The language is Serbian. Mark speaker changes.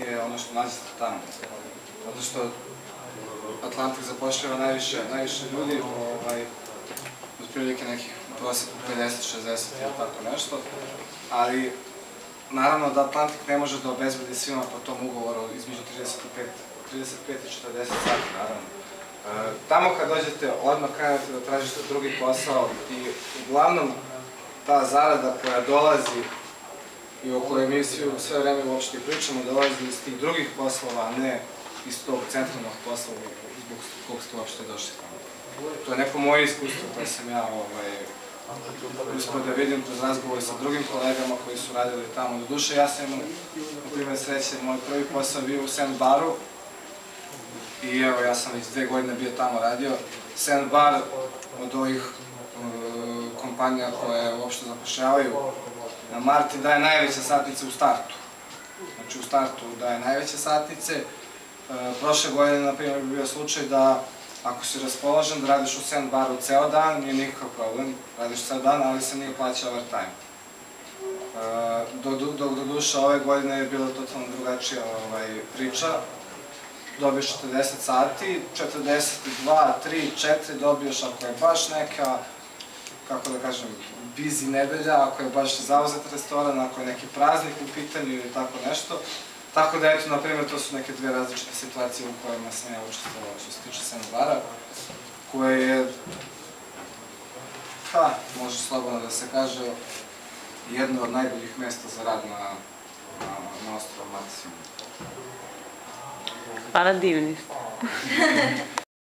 Speaker 1: je ono što nađete tamo. Zato što Atlantik zapošljava najviše ljudi, otprilike nekih prosjeku 50-60 ili tako nešto, ali naravno da Atlantik ne može da obezbedi svima po tom ugovoru između 35 i 40 sati, naravno. Tamo kad dođete, odmah krenete da tražite drugi posao i uglavnom ta zarada koja dolazi i o kojoj mi sve vreme uopšte pričamo, dolazi iz tih drugih poslova, a ne iz tog centralnog posla zbog kog ste uopšte došli tamo. To je neko moje iskustvo koje sam ja uspio da vidim kroz razgovor sa drugim kolegama koji su radili tamo. Do duše, ja sam imao, na primjer, sreće, moj prvi posao bio u Sandbaru i evo, ja sam već 2 godine bio tamo radio. Sandbar od ovih kompanija koje uopšte zapošljavaju na Marti daje najveće satnice u startu. Znači u startu daje najveće satnice. Prošle godine, na primjer, bi bio slučaj da ako si raspoložen da radiš u Sandbaru ceo dan, nije nikakav problem, radiš ceo dan, ali se nije plaća overtime. Dok do duša ove godine je bila totalno drugačija priča. Dobiješ 40 sati, 42, 3, 4 dobiješ ako je baš neka, kako da kažem, busy nedelja, ako je baš zauzet restoran, ako je neki praznik u pitanju ili tako nešto. Tako da, eto, na primjer, to su neke 2 različite situacije u kojima sam ja učestvovao što se tiče Sandbara, koje je, može slobodno da se kaže, jedno od najboljih mesta za rad na ostrvu Mati.
Speaker 2: Hvala, divni ste.